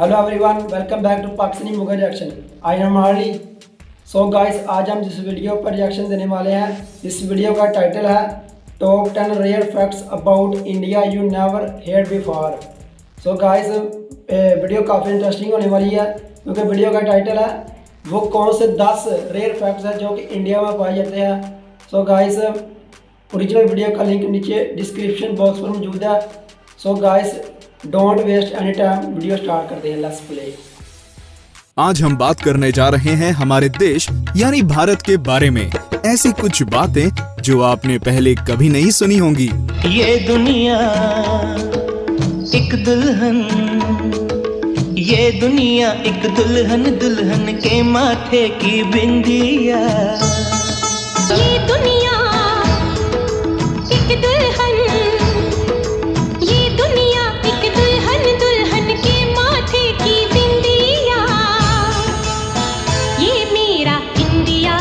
Hello everyone, welcome back to Pakistani Mughal reaction. I am Harley. So guys, आज हम जिस video पर रिएक्शन देने वाले हैं, इस वीडियो का टाइटल है top 10 rare facts about India you never heard before. So guys, video काफ़ी इंटरेस्टिंग होने वाली है क्योंकि वीडियो का टाइटल है वो कौन से 10 रेयर फैक्ट्स हैं जो कि इंडिया में पाए जाते हैं। सो गाइस, ओरिजिनल वीडियो का लिंक नीचे डिस्क्रिप्शन बॉक्स पर मौजूद है। So guys, don't waste any time, video start करते हैं। Let's play. आज हम बात करने जा रहे हैं हमारे देश यानी भारत के बारे में। ऐसी कुछ बातें जो आपने पहले कभी नहीं सुनी होंगी। ये दुनिया एक दुल्हन, ये दुनिया एक दुल्हन, दुल्हन के माथे की बिंदिया। ये दुनिया एक दुल्हन, ये दुनिया एक दुल्हन, दुल्हन के माथे की बिंदिया। ये मेरा India,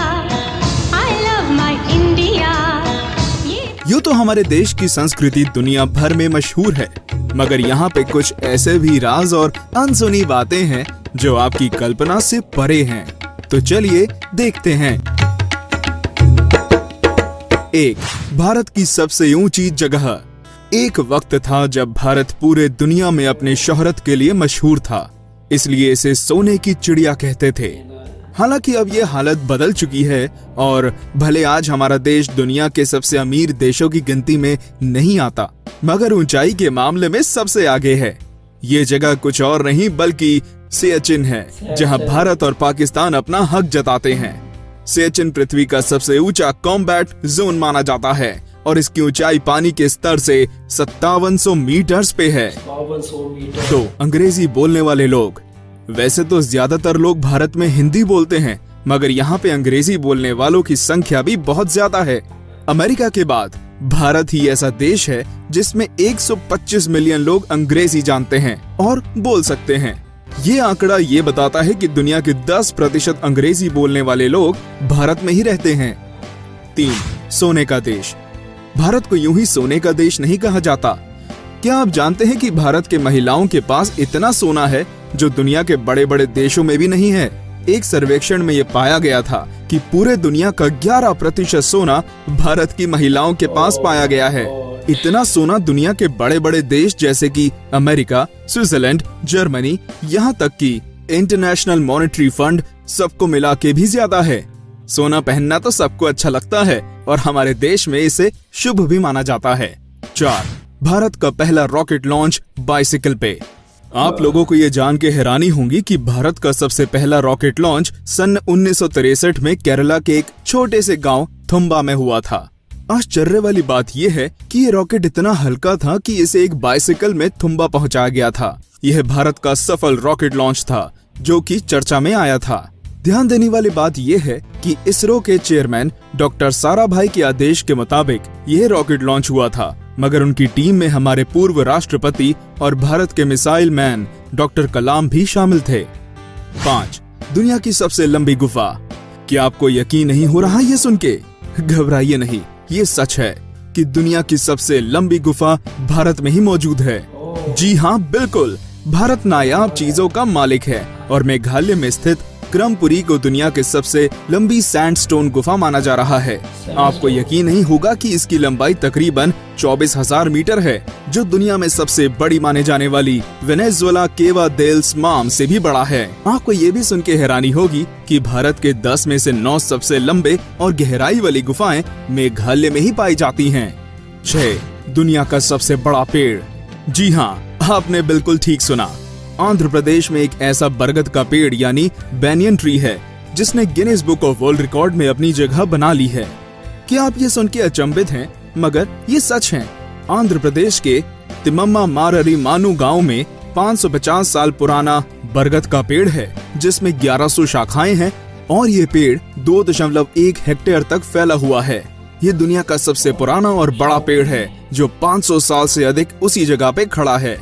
I love my India. यूँ तो हमारे देश की संस्कृति दुनिया भर में मशहूर है, मगर यहाँ पे कुछ ऐसे भी राज और अनसुनी बातें हैं जो आपकी कल्पना से परे हैं। तो चलिए देखते हैं। 1. भारत की सबसे ऊंची जगह। एक वक्त था जब भारत पूरे दुनिया में अपने शोहरत के लिए मशहूर था, इसलिए इसे सोने की चिड़िया कहते थे। हालांकि अब ये हालत बदल चुकी है और भले आज हमारा देश दुनिया के सबसे अमीर देशों की गिनती में नहीं आता, मगर ऊंचाई के मामले में सबसे आगे है। ये जगह कुछ और नहीं बल्कि सियाचिन है, जहां भारत और पाकिस्तान अपना हक जताते हैं। सियाचिन पृथ्वी का सबसे ऊंचा कॉम्बैट जोन माना जाता है और इसकी ऊंचाई पानी के स्तर से 5700 मीटर्स पे है। तो अंग्रेजी बोलने वाले लोग, वैसे तो ज्यादातर लोग भारत में हिंदी बोलते हैं, मगर यहाँ पे अंग्रेजी बोलने वालों की संख्या भी बहुत ज्यादा है। अमेरिका के बाद भारत ही ऐसा देश है जिसमें 125 मिलियन लोग अंग्रेजी जानते हैं और बोल सकते हैं। ये आंकड़ा ये बताता है कि दुनिया के 10% अंग्रेजी बोलने वाले लोग भारत में ही रहते हैं। 3. सोने का देश। भारत को यूं ही सोने का देश नहीं कहा जाता। क्या आप जानते हैं कि भारत के महिलाओं के पास इतना सोना है जो दुनिया के बड़े बड़े देशों में भी नहीं है। एक सर्वेक्षण में ये पाया गया था कि पूरे दुनिया का 11% सोना भारत की महिलाओं के पास पाया गया है। इतना सोना दुनिया के बड़े बड़े देश जैसे कि अमेरिका, स्विट्जरलैंड, जर्मनी, यहाँ तक कि इंटरनेशनल मॉनेटरी फंड सबको मिला के भी ज्यादा है। सोना पहनना तो सबको अच्छा लगता है और हमारे देश में इसे शुभ भी माना जाता है। 4. भारत का पहला रॉकेट लॉन्च बाइसिकल पे। आप लोगों को ये जान के हैरानी होगी कि भारत का सबसे पहला रॉकेट लॉन्च सन 1963 में केरला के एक छोटे से गांव थुम्बा में हुआ था। आश्चर्य वाली बात यह है कि ये रॉकेट इतना हल्का था कि इसे एक बाइसिकल में थुम्बा पहुंचाया गया था। यह भारत का सफल रॉकेट लॉन्च था जो कि चर्चा में आया था। ध्यान देने वाली बात यह है कि इसरो के चेयरमैन डॉक्टर साराभाई के आदेश के मुताबिक यह रॉकेट लॉन्च हुआ था, मगर उनकी टीम में हमारे पूर्व राष्ट्रपति और भारत के मिसाइल मैन डॉक्टर कलाम भी शामिल थे। 5. दुनिया की सबसे लंबी गुफा। क्या आपको यकीन नहीं हो रहा ये सुन के? घबराइए नहीं, ये सच है कि दुनिया की सबसे लंबी गुफा भारत में ही मौजूद है। जी हाँ, बिल्कुल, भारत नायाब चीजों का मालिक है और मेघालय में स्थित क्रमपुरी को दुनिया के सबसे लंबी सैंडस्टोन गुफा माना जा रहा है। आपको यकीन नहीं होगा कि इसकी लंबाई तकरीबन 24,000 मीटर है, जो दुनिया में सबसे बड़ी माने जाने वाली वेनेजुएला केवा देल्स माम से भी बड़ा है। आपको ये भी सुन के हैरानी होगी कि भारत के 10 में से 9 सबसे लंबे और गहराई वाली गुफाएं मेघालय में ही पाई जाती हैं। 6. दुनिया का सबसे बड़ा पेड़। जी हाँ, आपने बिल्कुल ठीक सुना। आंध्र प्रदेश में एक ऐसा बरगद का पेड़ यानी बैनियन ट्री है जिसने Guinness book of world record में अपनी जगह बना ली है। क्या आप ये सुन के अचंभित हैं? मगर ये सच है। आंध्र प्रदेश के तिमम्मा माररी मानू गांव में 550 साल पुराना बरगद का पेड़ है जिसमें 1100 शाखाएं हैं और ये पेड़ 2.1 हेक्टेयर तक फैला हुआ है। ये दुनिया का सबसे पुराना और बड़ा पेड़ है जो 500 साल से अधिक उसी जगह पे खड़ा है।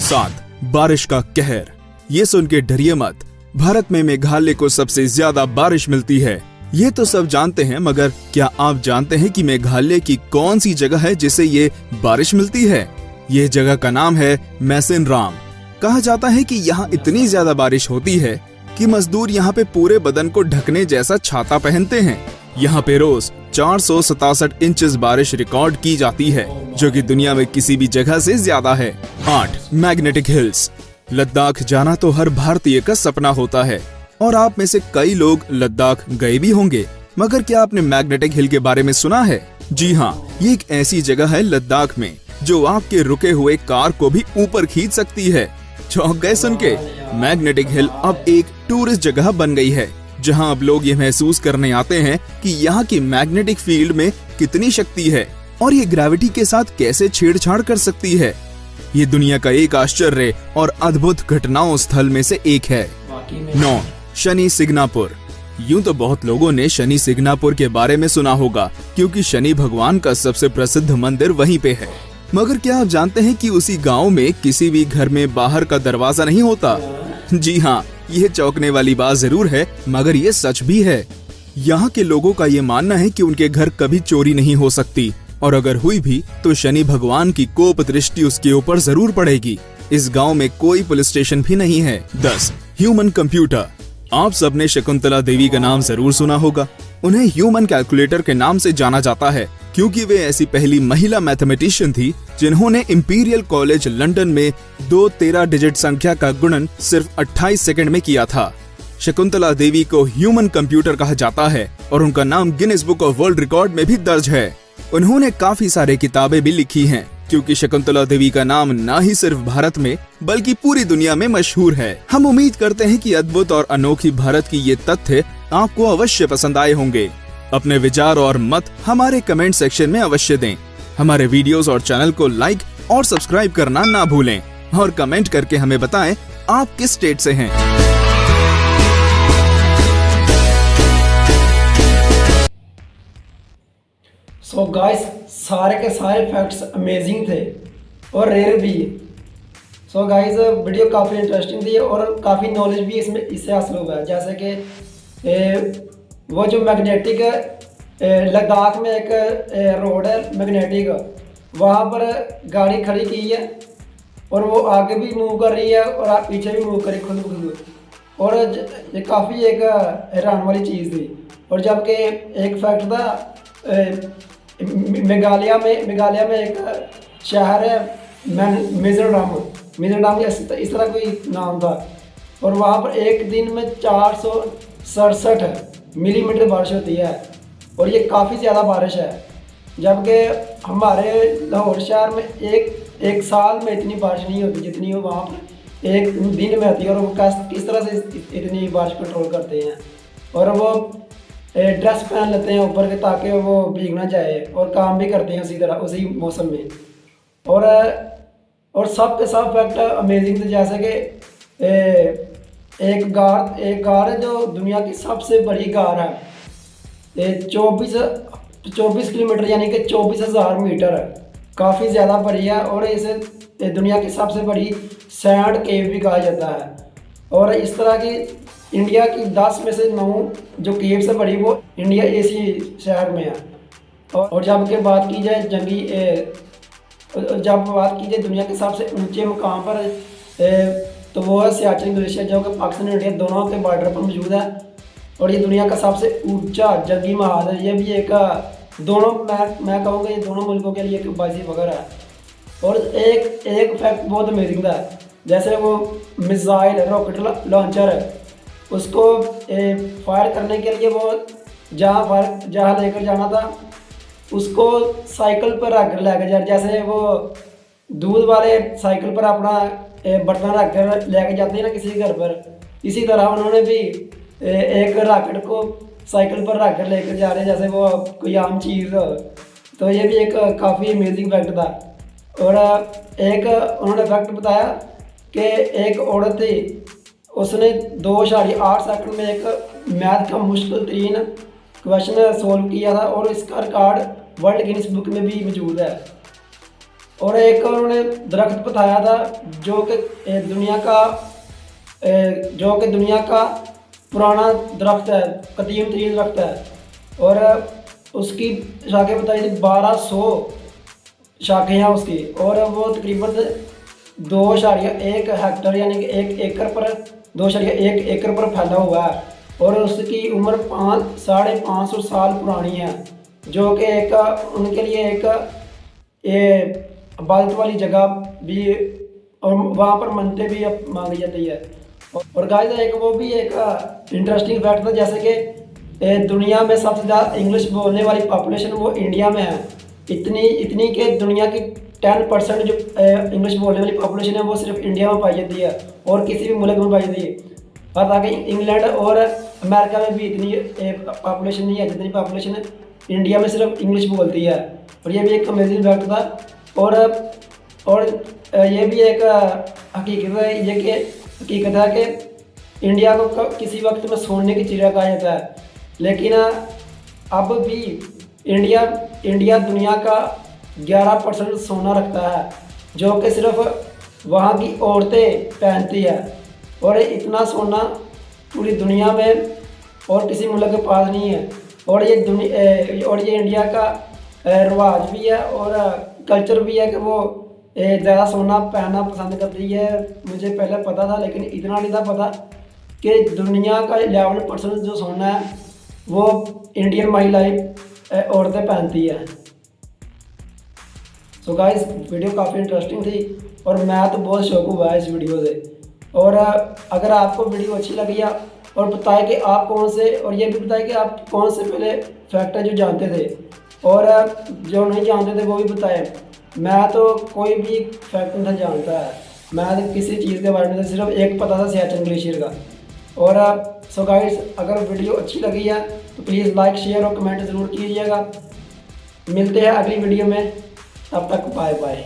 7. बारिश का कहर। ये सुन के डरिए मत, भारत में मेघालय को सबसे ज्यादा बारिश मिलती है। ये तो सब जानते हैं, मगर क्या आप जानते हैं कि मेघालय की कौन सी जगह है जिसे ये बारिश मिलती है? यह जगह का नाम है मैसिनराम। कहा जाता है कि यहाँ इतनी ज्यादा बारिश होती है कि मजदूर यहाँ पे पूरे बदन को ढकने जैसा छाता पहनते हैं। यहाँ पे रोज 467 इंचेस बारिश रिकॉर्ड की जाती है, जो कि दुनिया में किसी भी जगह से ज्यादा है। 8. Magnetic hills. लद्दाख जाना तो हर भारतीय का सपना होता है और आप में से कई लोग लद्दाख गए भी होंगे, मगर क्या आपने मैग्नेटिक हिल के बारे में सुना है? जी हाँ, ये एक ऐसी जगह है लद्दाख में जो आपके रुके हुए कार को भी ऊपर खींच सकती है। चौंक गए सुन के? मैग्नेटिक हिल अब एक टूरिस्ट जगह बन गई है, जहां अब लोग ये महसूस करने आते हैं कि यहाँ की मैग्नेटिक फील्ड में कितनी शक्ति है और ये ग्रेविटी के साथ कैसे छेड़छाड़ कर सकती है। ये दुनिया का एक आश्चर्य और अद्भुत घटनाओं स्थल में से एक है। 9. शनि सिग्नापुर। यूं तो बहुत लोगों ने शनि सिग्नापुर के बारे में सुना होगा, क्योंकि शनि भगवान का सबसे प्रसिद्ध मंदिर वहीं पे है। मगर क्या आप जानते हैं कि उसी गांव में किसी भी घर में बाहर का दरवाजा नहीं होता? जी हाँ, यह चौंकने वाली बात जरूर है, मगर ये सच भी है। यहाँ के लोगों का ये मानना है कि उनके घर कभी चोरी नहीं हो सकती, और अगर हुई भी तो शनि भगवान की कोप दृष्टि उसके ऊपर जरूर पड़ेगी। इस गांव में कोई पुलिस स्टेशन भी नहीं है। 10. Human computer. आप सबने शकुंतला देवी का नाम जरूर सुना होगा। उन्हें ह्यूमन कैलकुलेटर के नाम से जाना जाता है, क्योंकि वे ऐसी पहली महिला मैथमेटिशियन थी जिन्होंने इंपीरियल कॉलेज लंदन में 2 13 डिजिट संख्या का गुणन सिर्फ 28 सेकंड में किया था। शकुंतला देवी को ह्यूमन कंप्यूटर कहा जाता है और उनका नाम Guinness book of world record में भी दर्ज है। उन्होंने काफी सारे किताबें भी लिखी हैं, क्योंकि शकुंतला देवी का नाम न ही सिर्फ भारत में बल्कि पूरी दुनिया में मशहूर है। हम उम्मीद करते हैं कि अद्भुत और अनोखी भारत की ये तथ्य आपको अवश्य पसंद आए होंगे। अपने विचार और मत हमारे कमेंट सेक्शन में अवश्य दें। हमारे वीडियोस और चैनल को लाइक और सब्सक्राइब करना ना भूलें, और कमेंट करके हमें बताएं आप किस स्टेट से हैं। सो गाइस, सारे के सारे फैक्ट्स अमेजिंग थे और रेयर भी। सो गाइस, वीडियो काफ़ी इंटरेस्टिंग थी और काफ़ी नॉलेज भी इससे हासिल हुआ है। जैसे कि वो जो मैग्नेटिक लद्दाख में एक रोड है मैग्नेटिक, वहाँ पर गाड़ी खड़ी की है और वो आगे भी मूव कर रही है और आप पीछे भी मूव करी खुद। और ये काफ़ी एक हैरान वाली चीज़ थी। और जबकि एक फैक्ट था, मेघालय में एक शहर है मिजोरम इस तरह कोई नाम था, और वहाँ पर एक दिन में 467 मिलीमीटर बारिश होती है, और ये काफ़ी ज़्यादा बारिश है। जबकि हमारे लाहौर शहर में एक साल में इतनी बारिश नहीं होती जितनी वो वहाँ पर एक दिन में होती है। और वो किस तरह से इतनी बारिश कंट्रोल करते हैं, और वो ड्रेस पहन लेते हैं ऊपर के ताकि वो भीग ना जाए, और काम भी करते हैं उसी मौसम में। और सब के सब फैक्ट अमेजिंग थे। जैसे कि एक गार है जो दुनिया की सबसे बड़ी गार है। 24 किलोमीटर यानी कि 24,000 मीटर है, काफ़ी ज़्यादा बड़ी है। और इसे दुनिया की सबसे बड़ी सैंड केव भी कहा जाता है। और इस तरह की इंडिया की 10 में से 9 जो केव से बड़ी वो इंडिया एसी शहर में है। और जब बात की जाए दुनिया के सबसे ऊंचे मुकाम पर, तो वो है सियाचिन ग्लेशियर, जो कि पाकिस्तान और इंडिया दोनों के बॉर्डर पर मौजूद है। और ये दुनिया का सबसे ऊंचा जंगी महाज है। ये भी एक दोनों मैं कहूँगा ये दोनों मुल्कों के लिए एक बाइज़ फख्र है। और एक फैक्ट बहुत अमेजिंग था। जैसे वो मिसाइल रॉकेट लॉन्चर है, उसको फायर करने के लिए वो जहाँ लेकर जाना था उसको साइकिल पर रख कर लेकर जा, जैसे वो दूध वाले साइकिल पर अपना बर्तन रख कर लेकर जाते हैं ना किसी घर पर, इसी तरह उन्होंने भी एक रॉकेट को साइकिल पर रख कर लेकर जा रहे हैं जैसे वो कोई आम चीज़ हो। तो ये भी एक काफ़ी अमेजिंग फैक्ट था। और एक उन्होंने फैक्ट बताया कि एक औरत थी, उसने 2.8 सेकंड में एक मैथ का मुश्किल तरीन क्वेश्चन सोल्व किया था, और इसका रिकॉर्ड वर्ल्ड गिनीज बुक में भी मौजूद है। और एक उन्होंने दरख्त बताया था जो कि दुनिया का पुराना दरख्त है, कदीम तरीन दरख्त है, और उसकी शाखें बताई थी 1200 शाखें हैं उसकी, और वो तकरीबन 2.1 हेक्टर यानी कि 1 एकड़ पर 2.1 एकड़ पर फैला हुआ है और उसकी उम्र 550 साल पुरानी है, जो कि एक उनके लिए एक इबादत वाली जगह भी और वहाँ पर मनते भी मांगी जाती है। और गाइस एक वो भी एक इंटरेस्टिंग फैक्ट था, जैसे कि दुनिया में सबसे ज़्यादा इंग्लिश बोलने वाली पॉपुलेशन वो इंडिया में है। इतनी कि दुनिया की 10% जो इंग्लिश बोलने वाली पॉपुलेशन है वो सिर्फ इंडिया में पाई जाती है और किसी भी मुल्क में पाई जाती है। और आगे इंग्लैंड और अमेरिका में भी इतनी पॉपुलेशन नहीं है जितनी पॉपुलेशन इंडिया में सिर्फ इंग्लिश बोलती है। और ये भी एक अमेजिंग फैक्ट था। और ये भी एक हकीकत है, ये कि हकीकत है कि इंडिया को किसी वक्त में सोने की चिड़िया कहा जाता है, लेकिन अब भी इंडिया दुनिया का 11% सोना रखता है, जो कि सिर्फ वहाँ की औरतें पहनती है। और इतना सोना पूरी दुनिया में और किसी मुल्क के पास नहीं है। और ये इंडिया का रिवाज भी है और कल्चर भी है कि वो ज़्यादा सोना पहनना पसंद करती है। मुझे पहले पता था, लेकिन इतना नहीं था पता कि दुनिया का 11% जो सोना है वो इंडियन महिलाएं औरतें पहनती है। सो गाइस वीडियो काफ़ी इंटरेस्टिंग थी और मैं तो बहुत शौक हुआ है इस वीडियो से। और अगर आपको वीडियो अच्छी लगी है और बताएं कि आप कौन से, और ये भी बताएं कि आप कौन से पहले फैक्ट है जो जानते थे और जो नहीं जानते थे वो भी बताएं। मैं तो कोई भी फैक्ट नहीं जानता है, मैं तो किसी चीज़ के बारे में सिर्फ एक पता था सियाचिन ग्लेशियर का। और सो गाइस अगर वीडियो अच्छी लगी है तो प्लीज़ लाइक शेयर और कमेंट ज़रूर कीजिएगा। मिलते हैं अगली वीडियो में, तब तक बाय बाय।